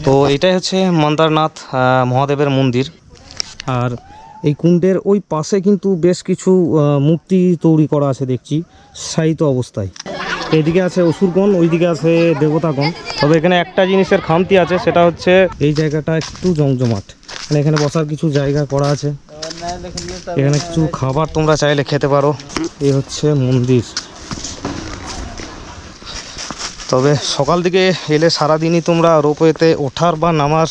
তো এটাই হচ্ছে মন্দারনাথ মহাদেবের মন্দির। আর এই কুণ্ডের ওই পাশে কিন্তু বেশ কিছু মূর্তি তৈরি করা আছে দেখছি শায়িত অবস্থায়। এইদিকে আছে অসুরগণ, ওইদিকে আছে দেবতাগণ। তবে এখানে একটা জিনিসের খামতি আছে, সেটা হচ্ছে এই জায়গাটা একটু জমজমাট। মানে এখানে বসার কিছু জায়গা করা আছে, এখানে কিছু খাবার তোমরা চাইলে খেতে পারো। এই হচ্ছে মন্দির। তবে সকাল দিকে এলে সারাদিনই তোমরা রোপওয়েতে ওঠার বা নামার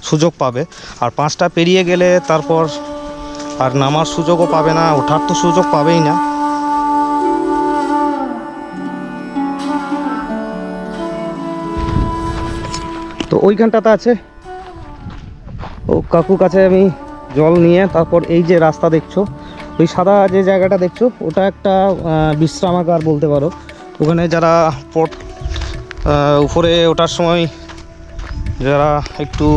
সুযোগ পাবে। আর 5টা পেরিয়ে গেলে তারপর আর নামার সুযোগও পাবে না, ওঠার তো সুযোগ পাবেই না। তো ওইখানটাতে আছে ও কাকুর কাছে আমি জল নিয়ে তারপর এই যে রাস্তা দেখছো, ওই সাদা যে জায়গাটা দেখছো ওটা একটা বিশ্রামাগার বলতে পারো। ওখানে যারা উপরে ওঠার সময় যারা একটু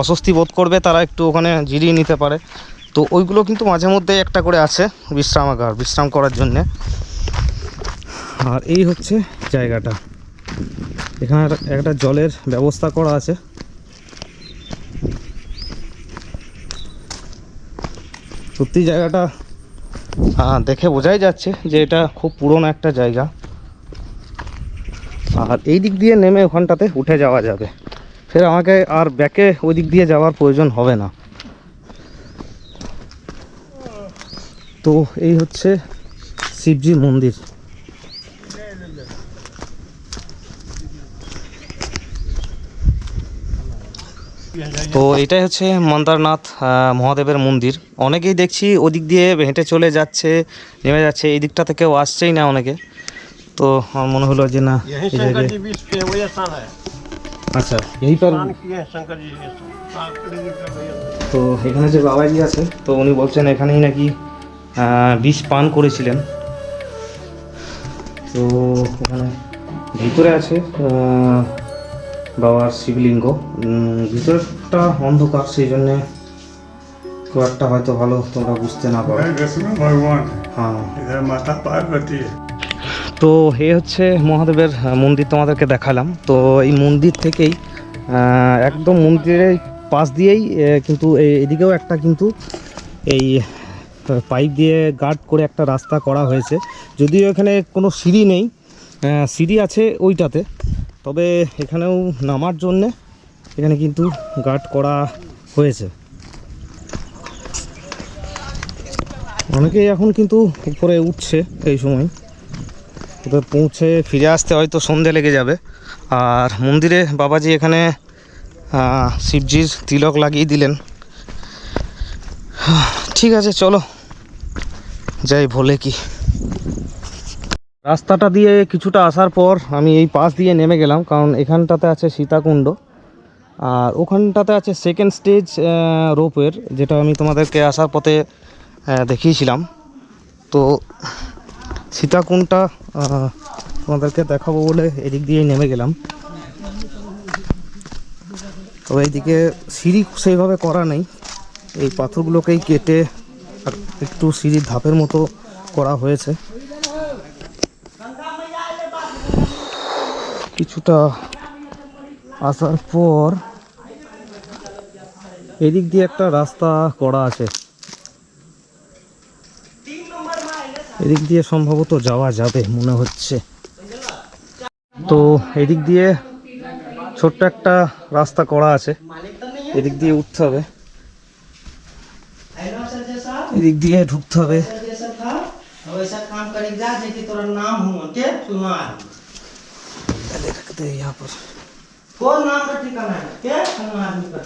অস্বস্তি বোধ করবে তারা একটু ওখানে জিরিয়ে নিতে পারে। তো ওইগুলো কিন্তু মাঝে মধ্যে একটা করে আছে বিশ্রামাগার, বিশ্রাম করার জন্যে। আর এই হচ্ছে জায়গাটা, এখানে একটা জলের ব্যবস্থা করা আছে। সত্যি জায়গাটা দেখে বোঝাই যাচ্ছে যে এটা খুব পুরনো একটা জায়গা। আর এই দিক দিয়ে নেমে ওখানটাতে উঠে যাওয়া যাবে, ফের আমাকে আর ব্যাকে ওই দিক দিয়ে যাওয়ার প্রয়োজন হবে না। তো এই হচ্ছে শিবজির মন্দির। তো এটাই হচ্ছে মন্দারনাথ মহাদেবের মন্দির। অনেকেই দেখছি ওদিক দিয়ে হেঁটে চলে যাচ্ছে, নেমে যাচ্ছে, এই দিকটা থেকেও আসছেই না অনেকে। তো আমার মনে হলো যে না, আচ্ছা এই পর। তো এখানে যে বাবাজি আছে, তো উনি বলছেন এখানেই নাকি বিষ পান করেছিলেন। তো ওখানে ভিতরে আছে বাবার শিবলিঙ্গ। ভিতরটা অন্ধকার, সেই জন্যে খুব একটা হয়তো ভালো তোমরা বুঝতে না পারো। হ্যাঁ, তো এ হচ্ছে মহাদেবের মন্দির তোমাদেরকে দেখালাম। তো এই মন্দির থেকেই একদম মন্দিরের পাশ দিয়েই কিন্তু এদিকেও একটা কিন্তু এই পাইপ দিয়ে গার্ড করে একটা রাস্তা করা হয়েছে। যদিও এখানে কোনো সিঁড়ি নেই, সিঁড়ি আছে ওইটাতে, তবে এখানেও নামার জন্যে এখানে কিন্তু গার্ড করা হয়েছে। অনেকেই এখন কিন্তু উপরে উঠছে, এই সময় ওদের পৌঁছে ফিরে আসতে হয়তো সন্ধে লেগে যাবে। আর মন্দিরে বাবাজি এখানে শিবজির তিলক লাগিয়ে দিলেন। ঠিক আছে, চলো যাই ভোলে কি। রাস্তাটা দিয়ে কিছুটা আসার পর আমি এই পাশ দিয়ে নেমে গেলাম, কারণ এখানটাতে আছে সীতাকুণ্ড আর ওখানটাতে আছে সেকেন্ড স্টেজ রোপওয়ের, যেটা আমি তোমাদেরকে আসার পথে দেখিয়েছিলাম। তো সীতাকুণ্ডটা তোমাদেরকে দেখাবো বলে এদিক দিয়েই নেমে গেলাম। তবে এইদিকে সিঁড়ি সেইভাবে করা নেই, এই পাথরগুলোকেই কেটে একটু সিঁড়ির ধাপের মতো করা হয়েছে। কিছুটা আসার পর এদিক দিয়ে একটা রাস্তা করা আছে, এদিক দিয়ে সম্ভবত যাওয়া যাবে মনে হচ্ছে। তো এদিক দিয়ে ছোট্ট একটা রাস্তা করা আছে, এদিক দিয়ে উঠতে হবে, এদিক দিয়ে ঢুকতে হবে। यहाँ पर कौन नाम का ठिकाना है क्या आदमी का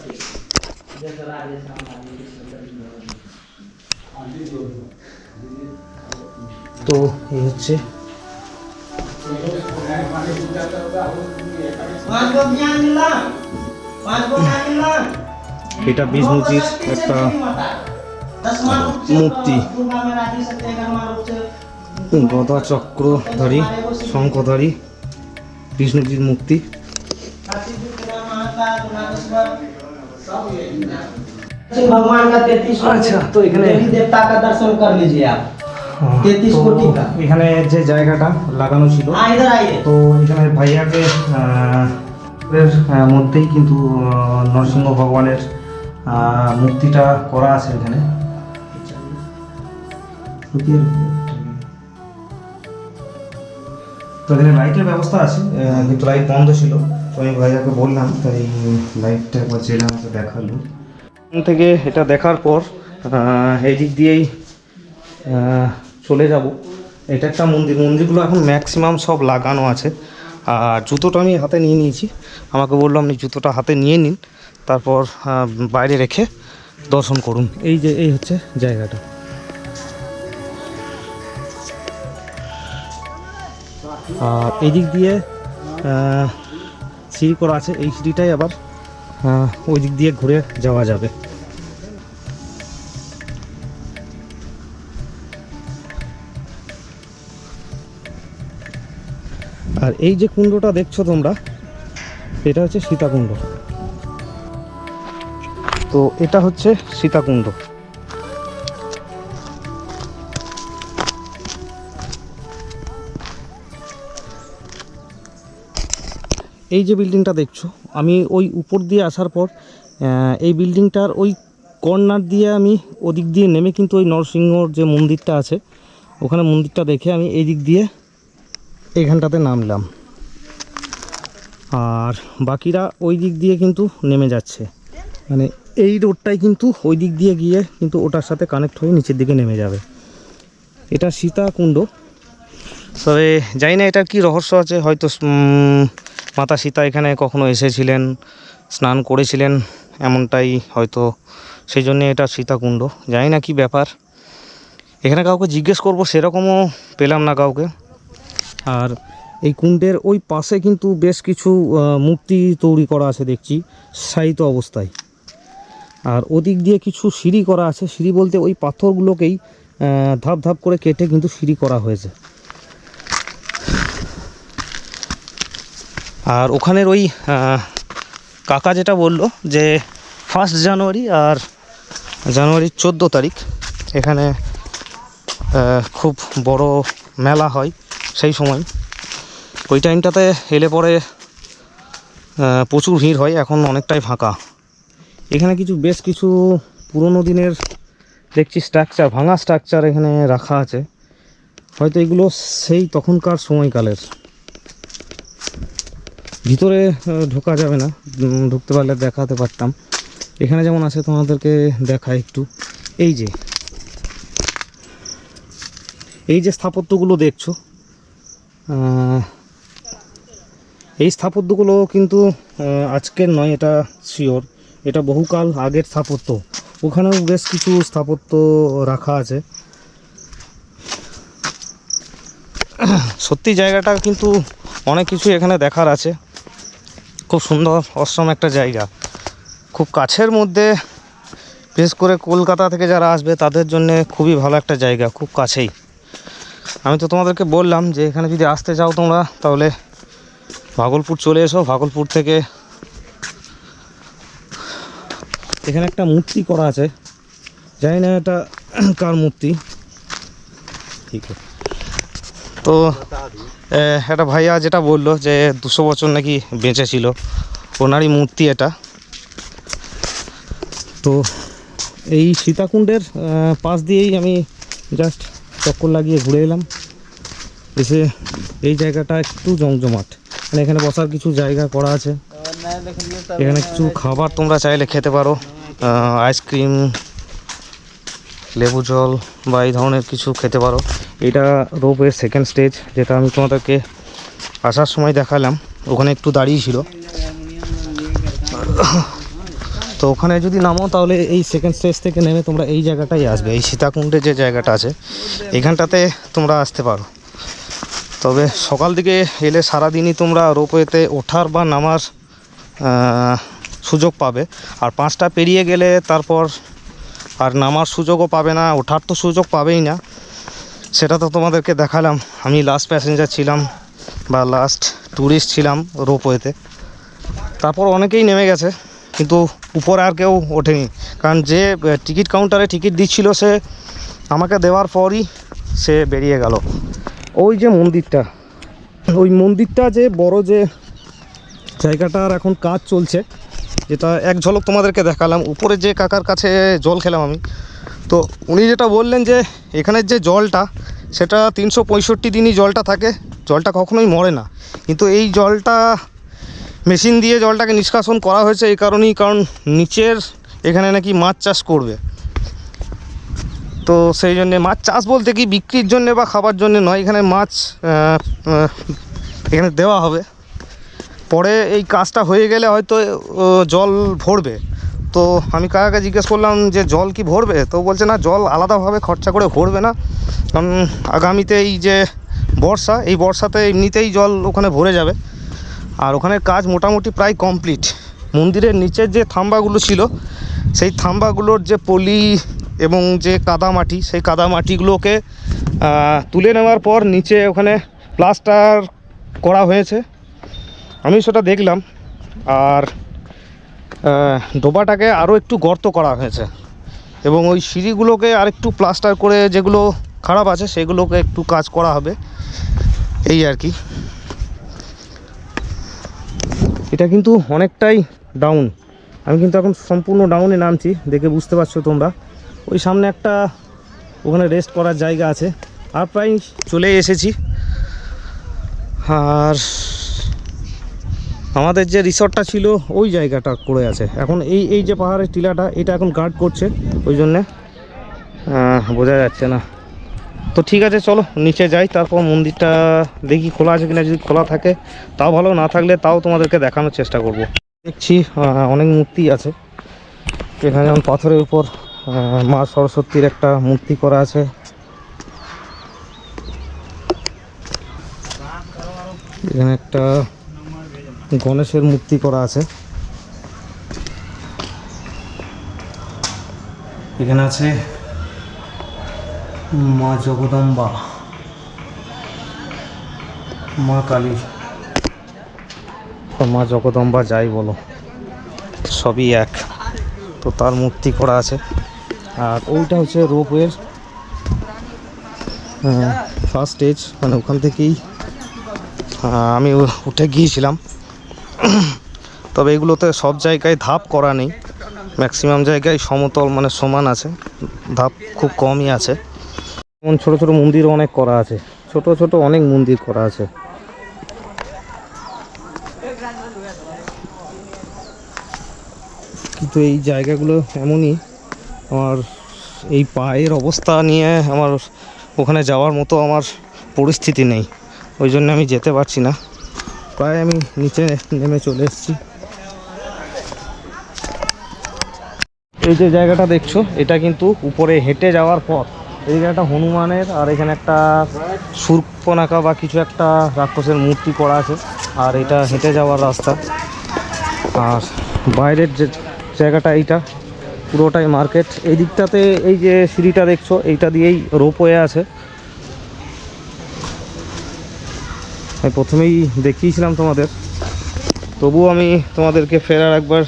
तो ये হচ্ছে এটা বিষ্ণুজির একটা মূর্তি, গদা চক্রধারী শঙ্খধারী विष्णु मूर्ति। भगवान का 33 अच्छा, तो देवी देवता का दर्शन कर लीजिए आप। তো এখানে যে জায়গাটা লাগানো ছিল, তো এখানে ভাইয়াকে মধ্যেই কিন্তু নরসিংহ ভগবানের মূর্তিটা করা আছে এখানে। তো এখানে লাইটের ব্যবস্থা আছে, কিন্তু লাইট বন্ধ ছিল, তো আমি ভাইয়াকে বললাম, তাই লাইটটা একবার জেলে আমাকে দেখালো। এখান থেকে এটা দেখার পর এই দিক দিয়েই চলে যাব। এটা একটা মন্দিরগুলো এখন ম্যাক্সিমাম সব লাগানো আছে। আর জুতোটা আমি হাতে নিয়ে নিয়েছি, আমাকে বললাম আপনি জুতোটা হাতে নিয়ে নিন, তারপর বাইরে রেখে দর্শন করুন। এই হচ্ছে জায়গাটা। আর এই দিক দিয়ে সিঁড়ি করা আছে, এই সিঁড়িটাই আবার ওই দিক দিয়ে ঘুরে যাওয়া যাবে। আর এই যে কুণ্ডটা দেখছো তোমরা, এটা হচ্ছে সীতাকুণ্ড। তো এটা হচ্ছে সীতাকুণ্ড। এই যে বিল্ডিংটা দেখছো, আমি ওই উপর দিয়ে আসার পর এই বিল্ডিংটার ওই কর্নার দিয়ে আমি ওদিক দিয়ে নেমে কিন্তু ওই নরসিংহর যে মন্দিরটা আছে, ওখানে মন্দিরটা দেখে আমি এই দিক দিয়ে এইখানটাতে নামলাম। আর বাকিরা ওই দিক দিয়ে কিন্তু নেমে যাচ্ছে, মানে এই রোডটাই কিন্তু ওই দিক দিয়ে গিয়ে কিন্তু ওটার সাথে কানেক্ট হয়ে নিচের দিকে নেমে যাবে। এটা সীতাকুণ্ড। তবে জানি না এটার কি রহস্য আছে, হয়তো মাতা সীতা এখানে কখনো এসেছিলেন, স্নান করেছিলেন, এমনটাই হয়তো, সেই জন্যে এটা সীতাকুণ্ড। জানি না কি ব্যাপার, এখানে কাউকে জিজ্ঞেস করব সেরকমও পেলাম না কাউকে। আর এই কুণ্ডের ওই পাশে কিন্তু বেশ কিছু মূর্তি তৈরি করা আছে দেখছি শায়িত অবস্থায়। আর ওদিক দিয়ে কিছু সিঁড়ি করা আছে, সিঁড়ি বলতে ওই পাথরগুলোকেই ধাপ ধাপ করে কেটে কিন্তু সিঁড়ি করা হয়েছে। আর ওখানের ওই কাকা যেটা বলল যে 1 জানুয়ারি আর জানুয়ারির 14 তারিখ এখানে খুব বড় মেলা হয়, সেই সময় ওই টাইমটাতে এলে পরে প্রচুর ভিড় হয়। এখন অনেকটাই ফাঁকা। এখানে বেশ কিছু পুরনো দিনের দেখছি স্ট্রাকচার, ভাঙা স্ট্রাকচার এখানে রাখা আছে, হয়তো এগুলো সেই তখনকার সময়কালের। ভিতরে ঢোকা যাবে না, ঢুকতে পারলে দেখাতে পারতাম। এখানে যেমন আছে তোমাদেরকে দেখায় একটু। এই যে স্থাপত্যগুলো দেখছো, এই স্থাপত্যগুলো কিন্তু আজকের নয়, এটা শিওর, এটা বহুকাল আগের স্থাপত্য। ওখানেও বেশ কিছু স্থাপত্য রাখা আছে। সত্যি জায়গাটা কিন্তু অনেক কিছু এখানে দেখার আছে। খুব সুন্দর অসম একটা জায়গা, খুব কাছের মধ্যে, বিশেষ করে কলকাতা থেকে যারা আসবে তাদের জন্য খুবই ভালো একটা জায়গা, খুব কাছেই। আমি তো তোমাদেরকে বললাম যে এখানে যদি আসতে চাও তোমরা, তাহলে ভাগলপুর চলে এসো। ভাগলপুর থেকে এখানে একটা মূর্তি করা আছে, জানি না এটা কার মূর্তি, ঠিক আছে। তো একটা ভাইয়া যেটা বললো যে 200 বছর নাকি বেঁচে ছিল, ওনারই মূর্তি এটা। তো এই সীতাকুণ্ডের পাশ দিয়েই আমি জাস্ট চক্কর লাগিয়ে ঘুরে এলাম, এসে এই জায়গাটা একটু জমজমাট, মানে এখানে বসার কিছু জায়গা করা আছে। এখানে কিছু খাবার তোমরা চাইলে খেতে পারো, আইসক্রিম, লেবু জল বা এই ধরনের কিছু খেতে পারো। এটা রোপওয়ের 2nd স্টেজ, যেটা আমি তোমাদেরকে আসার সময় দেখালাম। ওখানে একটু দাঁড়িয়েছিল, তো ওখানে যদি নামো তাহলে এই 2nd স্টেজ থেকে নেমে তোমরা এই জায়গাটাই আসবে। এই সীতাকুণ্ডে যে জায়গাটা আছে এখানটাতে তোমরা আসতে পারো। তবে সকাল দিকে এলে সারাদিনই তোমরা রোপওয়েতে ওঠার বা নামার সুযোগ পাবে। আর 5টা পেরিয়ে গেলে তারপর আর নামার সুযোগও পাবে না, ওঠার তো সুযোগ পাবেই না। সেটা তো তোমাদেরকে দেখালাম, আমি লাস্ট প্যাসেঞ্জার ছিলাম বা লাস্ট ট্যুরিস্ট ছিলাম রোপওয়েতে। তারপর অনেকেই নেমে গেছে, কিন্তু উপরে আর কেউ ওঠেনি, কারণ যে টিকিট কাউন্টারে টিকিট দিচ্ছিল সে আমাকে দেওয়ার পরই সে বেরিয়ে গেল। ওই যে মন্দিরটা, ওই মন্দিরটা যে বড় যে জায়গাটার এখন কাজ চলছে, যেটা এক ঝলক তোমাদেরকে দেখালাম। উপরে যে কাকার কাছে জল খেলাম আমি, তো উনি যেটা বললেন যে এখানের যে জলটা সেটা 365 দিনই জলটা থাকে, জলটা কখনোই মরে না। কিন্তু এই জলটা মেশিন দিয়ে জলটাকে নিষ্কাশন করা হয়েছে এই কারণেই, কারণ নিচের এখানে নাকি মাছ চাষ করবে। তো সেই জন্যে মাছ চাষ বলতে কি বিক্রির জন্যে বা খাবার জন্যে নয়, এখানে মাছ এখানে দেওয়া হবে। পরে এই কাজটা হয়ে গেলে হয়তো জল ভরবে। তো আমি কাকাকে জিজ্ঞেস করলাম যে জল কি ভরবে, তো বলছে না, জল আলাদাভাবে খরচা করে ভরবে না, কারণ আগামীতে এই যে বর্ষা, এই বর্ষাতে এমনিতেই জল ওখানে ভরে যাবে। আর ওখানের কাজ মোটামুটি প্রায় কমপ্লিট। মন্দিরের নিচের যে থাম্বাগুলো ছিল, সেই থাম্বাগুলোর যে পলি এবং যে কাদামাটি, সেই কাদামাটিগুলোকে তুলে নেওয়ার পর নিচে ওখানে প্লাস্টার করা হয়েছে, আমি সেটা দেখলাম। আর ডোবাটাকে আরও একটু গর্ত করা হয়েছে এবং ওই সিঁড়িগুলোকে আর একটু প্লাস্টার করে যেগুলো খারাপ আছে সেগুলোকে একটু কাজ করা হবে, এই আর কি। এটা কিন্তু অনেকটাই ডাউন, আমি কিন্তু এখন সম্পূর্ণ ডাউনে নামছি, দেখে বুঝতে পারছো তোমরা। ওই সামনে একটা ওখানে রেস্ট করার জায়গা আছে, আর প্রায় চলে এসেছি। আর আমাদের যে রিসর্টটা ছিল ওই জায়গাটা করে আছে এখন, এই যে পাহাড়ের টিলাটা এটা এখন গার্ড করছে, ওই জন্যে বোঝা যাচ্ছে না। তো ঠিক আছে, চলো নিচে যাই, তারপর মন্দিরটা দেখি খোলা আছে কিনা। যদি খোলা থাকে তাও ভালো, না থাকলে তাও তোমাদেরকে দেখানোর চেষ্টা করব। দেখছি অনেক মূর্তি আছে এখানে, যেমন পাথরের উপর মা সরস্বতীর একটা মূর্তি করা আছে। এখানে একটা গণেশের মূর্তি করা আছে। এখানে আছে মা জগদম্বা, মা কালী, মা জগদম্বা যাই বলো সবই এক। তো তার মূর্তি করা আছে। আর ওইটা হচ্ছে রোপওয়ের ফার্স্ট স্টেজ, মানে ওখান থেকেই আমি উঠে গিয়েছিলাম। তবে এগুলোতে সব জায়গায় ধাপ করা নেই, ম্যাক্সিমাম জায়গায় সমতল মানে সমান আছে, ধাপ খুব কমই আছে। যেমন ছোটো ছোটো মন্দিরও অনেক করা আছে, ছোট ছোট অনেক মন্দির করা আছে। কিন্তু এই জায়গাগুলো এমনই, আমার এই পায়ের অবস্থা নিয়ে আমার ওখানে যাওয়ার মতো আমার পরিস্থিতি নেই, ওই জন্য আমি যেতে পারছি না। প্রায় আমি নিচে নেমে চলে এসেছি। এই যে জায়গাটা দেখছো, এটা কিন্তু উপরে হেঁটে যাওয়ার পথ। এই জায়গাটা হনুমানের, আর এখানে একটা শূর্পণখা বা কিছু একটা রাক্ষসের মূর্তি করা আছে, আর এটা হেঁটে যাওয়ার রাস্তা। আর বাইরের যে জায়গাটা এইটা পুরোটাই মার্কেট। এই দিকটাতে এই যে সিঁড়িটা দেখছো, এইটা দিয়েই রোপওয়ে আছে। আমি প্রথমেই দেখিয়েছিলাম তোমাদের, তবুও আমি তোমাদেরকে ফেরার একবার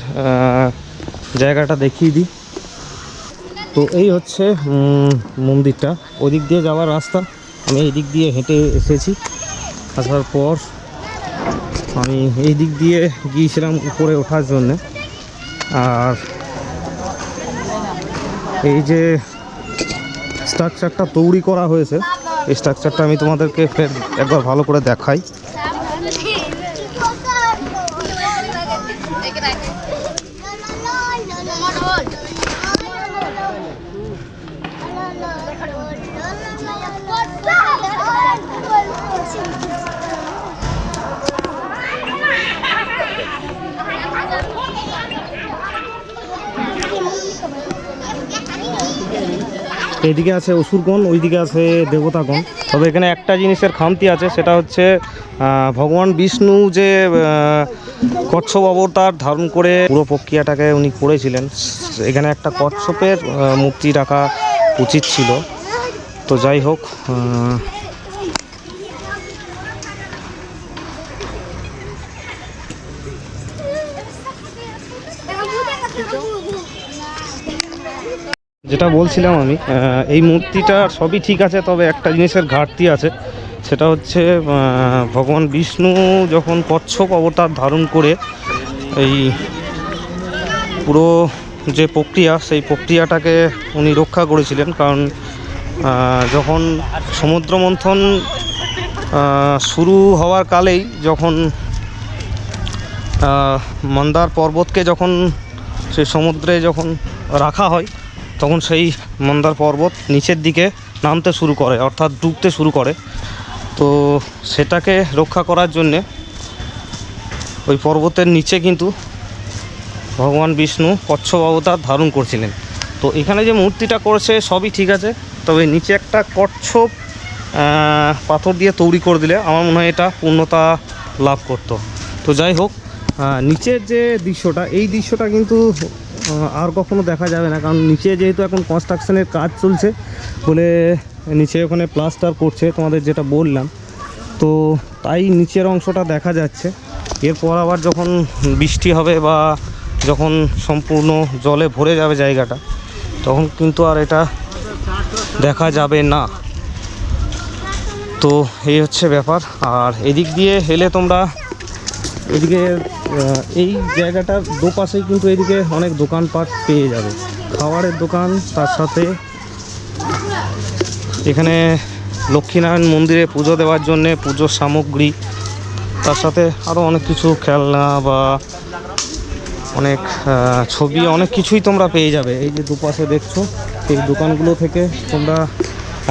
জায়গাটা দেখিয়ে দিই। তো এই হচ্ছে মন্দিরটা, ওই দিক দিয়ে যাওয়ার রাস্তা। আমি এই দিক দিয়ে হেঁটে এসেছি, আসার পর আমি এই দিক দিয়ে গিয়েছিলাম উপরে ওঠার জন্যে। আর এই যে স্ট্রাকচারটা তৈরি করা হয়েছে, এই স্ট্রাকচারটা আমি তোমাদেরকে ফের একবার ভালো করে দেখাই। এইদিকে আছে অসুরগণ, ওইদিকে আছে দেবতাগণ। তবে এখানে একটা জিনিসের খামতি আছে, সেটা হচ্ছে ভগবান বিষ্ণু যে কচ্ছপ অবতার ধারণ করে পুরো প্রক্রিয়াটাকে উনি করেছিলেন, এখানে একটা কচ্ছপের মূর্তি রাখা উচিত ছিল। তো যাই হোক, যেটা বলছিলাম আমি, এই মূর্তিটা সবই ঠিক আছে, তবে একটা জিনিসের ঘাটতি আছে। সেটা হচ্ছে ভগবান বিষ্ণু যখন কচ্ছপ অবতার ধারণ করে এই পুরো যে প্রক্রিয়া, সেই প্রক্রিয়াটাকে উনি রক্ষা করেছিলেন। কারণ যখন সমুদ্র মন্থন শুরু হওয়ার কালেই যখন মন্দার পর্বতকে যখন সেই সমুদ্রে যখন রাখা হয়, তখন সেই মন্দার পর্বত নিচের দিকে নামতে শুরু করে, অর্থাৎ ডুবতে শুরু করে। তো সেটাকে রক্ষা করার জন্যে ওই পর্বতের নিচে কিন্তু ভগবান বিষ্ণু কচ্ছপ অবতার ধারণ করছিলেন। তো এখানে যে মূর্তিটা করেছে সবই ঠিক আছে, তবে নিচে একটা কচ্ছপ পাথর দিয়ে তৈরি করে দিলে আমার মনে হয় এটা পূর্ণতা লাভ করতো। তো যাই হোক, নিচের যে দৃশ্যটা, এই দৃশ্যটা কিন্তু আর কখনো দেখা যাবে না, কারণ নিচে যেহেতু এখন কনস্ট্রাকশনের কাজ চলছে বলে নিচে ওখানে প্লাস্টার করছে, তোমাদের যেটা বললাম। তো তাই নিচের অংশটা দেখা যাচ্ছে। এরপর আবার যখন বৃষ্টি হবে বা যখন সম্পূর্ণ জলে ভরে যাবে জায়গাটা, তখন কিন্তু আর এটা দেখা যাবে না। তো এই হচ্ছে ব্যাপার। আর এদিক দিয়ে এলে তোমরা এদিকে এই জায়গাটার দুপাশেই কিন্তু এদিকে অনেক দোকানপাট পেয়ে যাবে, খাবারের দোকান, তার সাথে এখানে লক্ষ্মীনারায়ণ মন্দিরে পুজো দেওয়ার জন্যে পুজোর সামগ্রী, তার সাথে আরও অনেক কিছু খেলনা বা অনেক ছবি, অনেক কিছুই তোমরা পেয়ে যাবে। এই যে দুপাশে দেখছো, এই দোকানগুলো থেকে তোমরা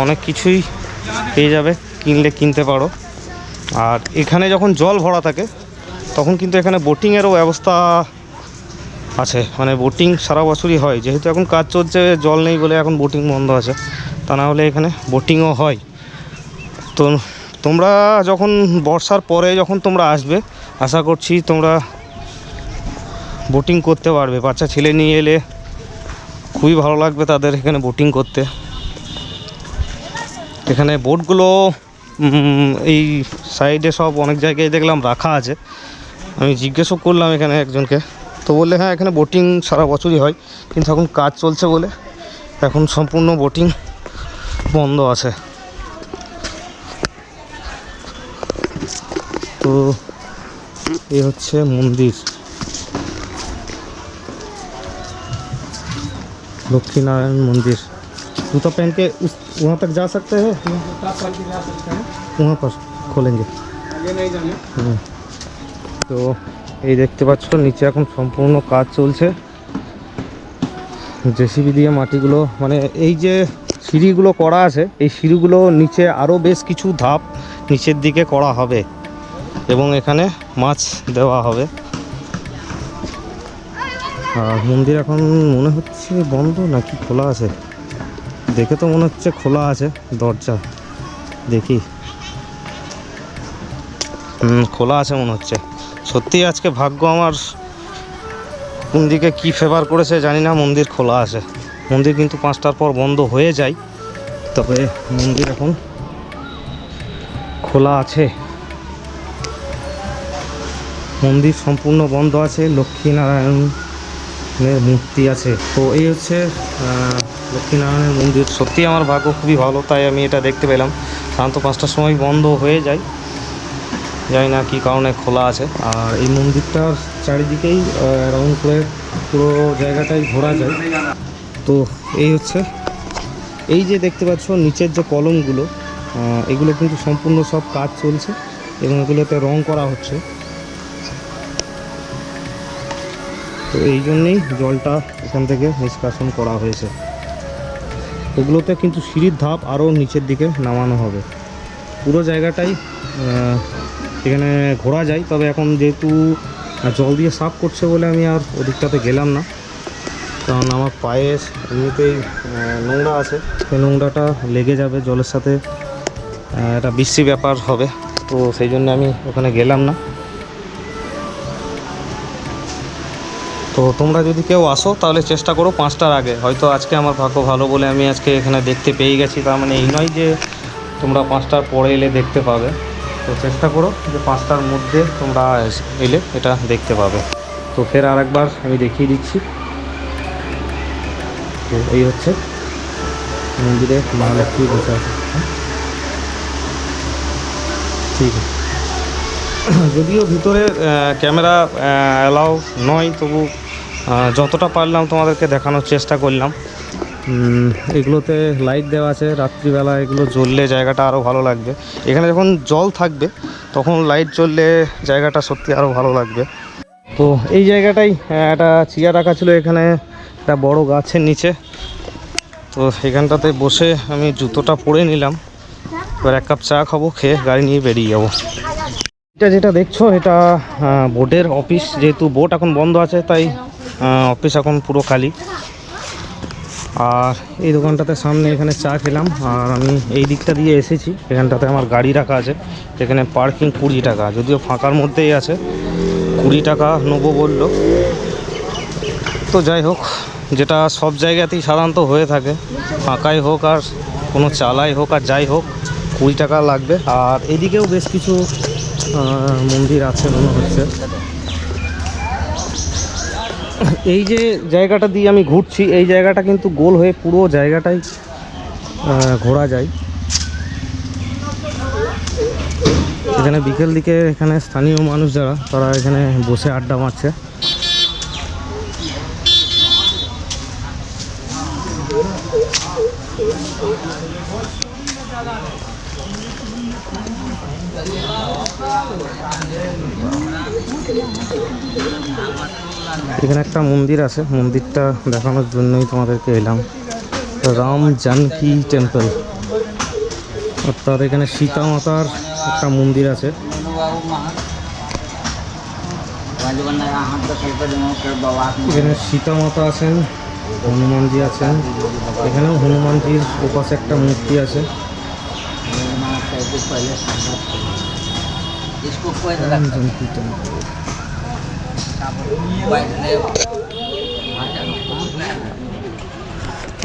অনেক কিছুই পেয়ে যাবে, কিনতে পারো। আর এখানে যখন জল ভরা থাকে তখন কিন্তু এখানে বোটিংয়েরও ব্যবস্থা আছে, মানে বোটিং সারা বছরই হয়। যেহেতু এখন কাজ চলছে, জল নেই বলে এখন বোটিং বন্ধ আছে, তা না হলে এখানে বোটিংও হয়। তো তোমরা যখন বর্ষার পরে যখন তোমরা আসবে, আশা করছি তোমরা বোটিং করতে পারবে। বাচ্চা ছেলে নিয়ে এলে খুবই ভালো লাগবে তাদের এখানে বোটিং করতে। এখানে বোটগুলো এই সাইডে সব অনেক জায়গায় দেখলাম রাখা আছে। আমি জিজ্ঞেসও করলাম এখানে একজনকে, তো বললে হ্যাঁ এখানে বোটিং সারা বছরই হয়, কিন্তু এখন কাজ চলছে বলে এখন সম্পূর্ণ বোটিং বন্ধ আছে। তো এই হচ্ছে মন্দির, लक्ष्मी नारायण मंदिर। जूता पहन के उस वहाँ तक जा सकते हैं, वहाँ पर खोलेंगे। তো এই দেখতে পাচ্ছ নিচে এখন সম্পূর্ণ কাজ চলছে, জেসিবি দিয়ে মাটিগুলো, মানে এই যে সিঁড়িগুলো করা আছে, এই সিঁড়িগুলো নিচে আরও বেশ কিছু ধাপ নিচের দিকে করা হবে এবং এখানে মাছ দেওয়া হবে। আর মন্দির এখন মনে হচ্ছে বন্ধ নাকি খোলা আছে, দেখে তো মনে হচ্ছে খোলা আছে দরজা, দেখি খোলা আছে মনে হচ্ছে। সত্যি আজকে ভাগ্য আমার কোন দিকে কী ফেভার করেছে জানি না, মন্দির খোলা আছে। মন্দির কিন্তু 5টার পর বন্ধ হয়ে যায়, তবে মন্দির এখন খোলা আছে। মন্দির সম্পূর্ণ বন্ধ আছে, লক্ষ্মীনারায়ণের মূর্তি আছে। তো এই হচ্ছে লক্ষ্মীনারায়ণের মন্দির। সত্যি আমার ভাগ্য খুবই ভালো, তাই আমি এটা দেখতে পেলাম। সাধারণত 5টার সময় বন্ধ হয়ে যায়, জানি না কী কারণে খোলা আছে। আর এই মন্দিরটার চারিদিকেই রাউন্ড করে পুরো জায়গাটাই ঘোরা যায়। তো এই হচ্ছে, এই যে দেখতে পাচ্ছ নিচের যে কলমগুলো, এগুলো কিন্তু সম্পূর্ণ সব কাজ চলছে এবং এগুলোতে রং করা হচ্ছে। তো এই জন্যেই জলটা এখান থেকে নিষ্কাশন করা হয়েছে। এগুলোতে কিন্তু সিঁড়ির ধাপ আরও নিচের দিকে নামানো হবে। পুরো জায়গাটাই এখানে ঘোরা যায়, তবে এখন যেহেতু জল দিয়ে সাফ করছে বলে আমি আর ওদিকটাতে গেলাম না, কারণ আমার পায়ে এমনিতেই নোংরা আছে, সেই নোংরাটা লেগে যাবে জলের সাথে, একটা বিশ্রী ব্যাপার হবে। তো সেই জন্য আমি ওখানে গেলাম না। তো তোমরা যদি কেউ আসো তাহলে চেষ্টা করো 5টার আগে। হয়তো আজকে আমার ভাগ্য ভালো বলে আমি আজকে এখানে দেখতে পেয়ে গেছি, তার মানে এই নয় যে তোমরা 5টার পরে এলে দেখতে পাবে। তো চেষ্টা করো যে 5টার মধ্যে তোমরা এলে এটা দেখতে পাবে। তো ফের আরেকবার আমি দেখিয়ে দিচ্ছি। তো এই হচ্ছে মন্দিরে মহালক্ষ্মী বসে আছে। ঠিক আছে, যদিও ভিতরে ক্যামেরা অ্যালাউ নয়, তবু যতটা পারলাম তোমাদেরকে দেখানোর চেষ্টা করলাম। এগুলোতে লাইট দেওয়া আছে, রাত্রিবেলা এগুলো জ্বললে জায়গাটা আরও ভালো লাগবে। এখানে যখন জল থাকবে তখন লাইট জ্বললে জায়গাটা সত্যি আরও ভালো লাগবে। তো এই জায়গাটাই একটা চেয়ার রাখা ছিল এখানে একটা বড় গাছের নিচে। তো এখানটাতে বসে আমি জুতোটা পরে নিলাম, এবার এক কাপ চা খাবো, খেয়ে গাড়ি নিয়ে বেরিয়ে যাবো। এটা যেটা দেখছো এটা বোটের অফিস, যেহেতু বোট এখন বন্ধ আছে তাই অফিস এখন পুরো খালি। আর এই দোকানটাতে সামনে এখানে চা খেলাম, আর আমি এই দিকটা দিয়ে এসেছি, এখানটাতে আমার গাড়ি রাখা আছে। এখানে পার্কিং 20 টাকা, যদিও ফাঁকার মধ্যেই আছে, 20 টাকা নেবো বললো। তো যাই হোক, যেটা সব জায়গাতেই সাধারণত হয়ে থাকে, ফাঁকাই হোক আর কোনো চালাই হোক আর যাই হোক, 20 টাকা লাগবে। আর এদিকেও বেশ কিছু মন্দির আছে মনে হচ্ছে। এই যে জায়গাটা দিয়ে আমি ঘুরছি, এই জায়গাটা কিন্তু গোল হয়ে পুরো জায়গাটাই ঘোরা যায়। এখানে বিকেল দিকে এখানে স্থানীয় মানুষ যারা, তারা এখানে বসে আড্ডা মারছে। এখানে একটা মন্দির আছে, মন্দিরটা দেখানোর জন্যই তোমাদেরকে এলাম। রাম জানকী টেম্পল, অর্থাৎ এখানে সীতা মাতার একটা মন্দির আছে। এখানে সীতা মাতা আছেন, হনুমানজি আছেন, এখানেও হনুমানজির ওপাশে একটা মূর্তি আছে।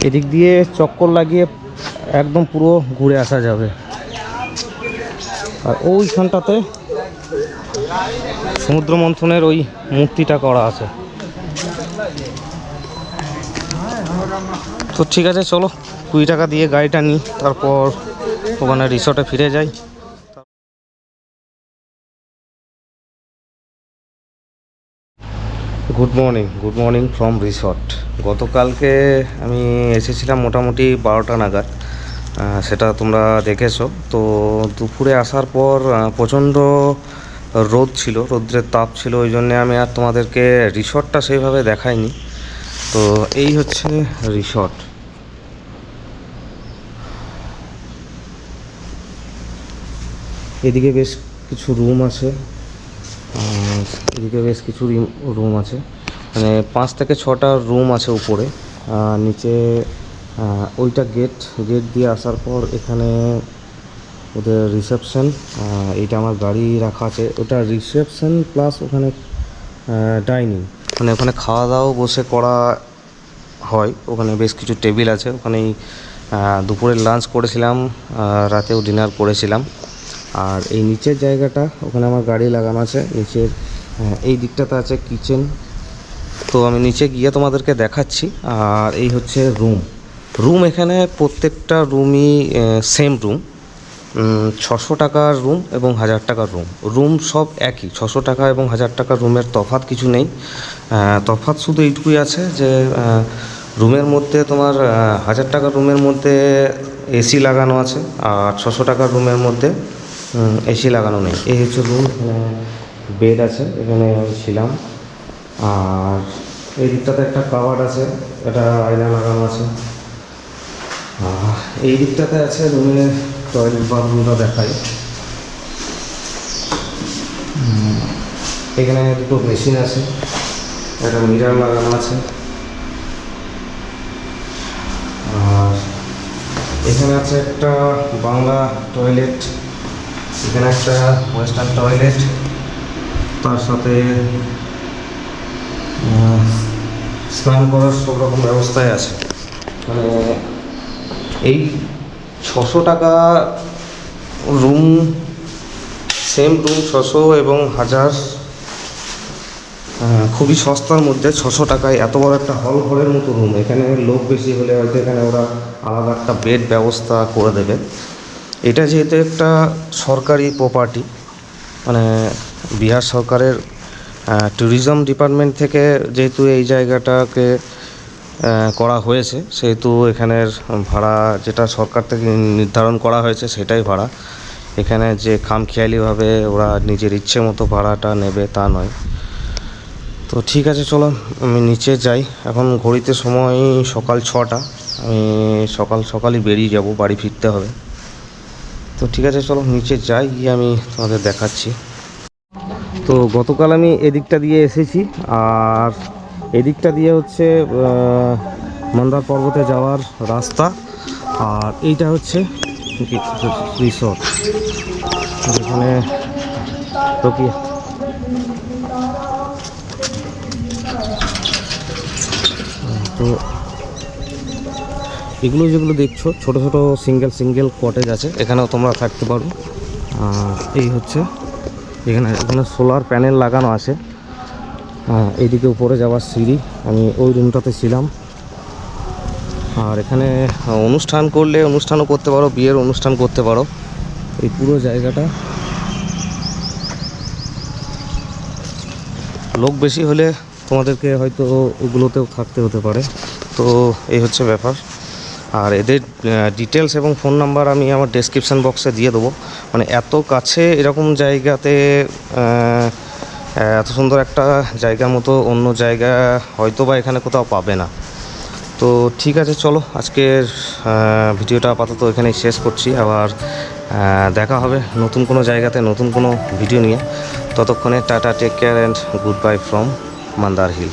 এদিক দিয়ে চক্কর লাগিয়ে একদম পুরো ঘুরে আসা যাবে। আর ওইখানটাতে সমুদ্র মন্থনের ওই মূর্তিটা করা আছে। তো ঠিক আছে, চলো 20 টাকা দিয়ে গাড়িটা নিই, তারপর ওখানে রিসর্টে ফিরে যাই। Good morning from resort. গতকালকে আমি এসেছিলাম মোটামুটি 12টা নাগাদ, সেটা তোমরা দেখেছো। তো দুপুরে আসার পর প্রচণ্ড রোদ ছিল, রৌদ্রের তাপ ছিল, ওই জন্যে আমি আর তোমাদেরকে রিসর্টটা সেইভাবে দেখাইনি। তো এই হচ্ছে রিসর্ট। এদিকে বেশ কিছু রুম আছে, এদিকে বেশ কিছু রুম আছে, মানে 5 থেকে 6টা রুম আছে উপরে। নিচে ওইটা গেট দিয়ে আসার পর এখানে ওদের রিসেপশন। এইটা আমার গাড়ি রাখা আছে, ওটা রিসেপশন প্লাস ওখানে ডাইনিং, মানে ওখানে খাওয়া দাওয়া বসে করা হয়। ওখানে বেশ কিছু টেবিল আছে, ওখানেই দুপুরের লাঞ্চ করেছিলাম, রাতেও ডিনার করেছিলাম। আর এই নিচের জায়গাটা, ওখানে আমার গাড়ি লাগানো আছে। নিচের এই দিকটাতে আছে কিচেন, তো আমি নিচে গিয়ে তোমাদেরকে দেখাচ্ছি। আর এই হচ্ছে রুম এখানে প্রত্যেকটা রুমই সেম রুম, 600 টাকার রুম এবং 1000 টাকার রুম সব একই। 600 টাকা এবং 1000 টাকার রুমের তফাৎ কিছু নেই। তফাৎ শুধু এইটুকুই আছে যে রুমের মধ্যে তোমার 1000 টাকার রুমের মধ্যে এসি লাগানো আছে, আর 600 টাকার রুমের মধ্যে এসি লাগানো নেই। এই হচ্ছে রুম, এখানে বেড আছে, এখানে আমি ছিলাম। আর এই দিকটাতে একটা কাভার্ড আছে, এটা আয়না লাগানো আছে। আর এই দিকটাতে আছে রুমের টয়লেট বাথরুমটা দেখাই। এখানে দুটো মেশিন আছে, একটা মিরার লাগানো আছে। আর এখানে আছে একটা বাংলা টয়লেট, এখানে একটা ওয়েস্টার্ন টয়লেট, তার সাথে স্নান করার সব রকম ব্যবস্থাই আছে। মানে এই 600 টাকা রুম, সেম রুম 600 এবং 1000 খুবই সস্তার মধ্যে 600 টাকায় এত বড় একটা হল ঘরের মতো রুম। এখানে লোক বেশি হলে হয়তো এখানে ওরা আলাদা একটা বেড ব্যবস্থা করে দেবে। এটা যেহেতু একটা সরকারি প্রপার্টি, মানে বিহার সরকারের ট্যুরিজম ডিপার্টমেন্ট থেকে যেহেতু এই জায়গাটাকে করা হয়েছে, সেহেতু এখানের ভাড়া যেটা সরকার থেকে নির্ধারণ করা হয়েছে সেটাই ভাড়া। এখানে যে খামখেয়ালিভাবে ওরা নিজের ইচ্ছে মতো ভাড়াটা নেবে তা নয়। তো ঠিক আছে, চলো আমি নিচে যাই। এখন ঘড়িতে সময় সকাল 6টা, আমি সকালই বেরিয়ে যাব, বাড়ি ফিরতে হবে। তো ঠিক আছে, চলো নিচে যাই, গিয়ে আমি তোমাদের দেখাচ্ছি। তো গতকাল আমি এদিকটা দিয়ে এসেছি, আর এদিকটা দিয়ে হচ্ছে মন্দার পর্বতে যাওয়ার রাস্তা, আর এইটা হচ্ছে রিসর্ট, যেখানে কি তো এগুলো যেগুলো দেখছো ছোট ছোট সিঙ্গেল কটেজ আছে, এখানেও তোমরা থাকতে পারো। আর এই হচ্ছে এখানে সোলার প্যানেল লাগানো আছে। এইদিকে উপরে যাওয়ার সিঁড়ি, আমি ওই রুমটাতে ছিলাম। আর এখানে অনুষ্ঠান করলে অনুষ্ঠানও করতে পারো, বিয়ের অনুষ্ঠান করতে পারো। এই পুরো জায়গাটা লোক বেশি হলে তোমাদেরকে হয়তো ওগুলোতেও থাকতে হতে পারে। তো এই হচ্ছে ব্যাপার। আর এদের ডিটেলস এবং ফোন নাম্বার আমি আমার ডেসক্রিপশান বক্সে দিয়ে দেবো। মানে এত কাছে এরকম জায়গাতে এত সুন্দর একটা জায়গার মতো অন্য জায়গা হয়তো বা এখানে কোথাও পাবে না। তো ঠিক আছে, চলো আজকের ভিডিওটা আপাতত এখানেই শেষ করছি। আবার দেখা হবে নতুন কোনো জায়গাতে নতুন কোনো ভিডিও নিয়ে। ততক্ষণে ta-ta, take care and good bye from Mandar hill.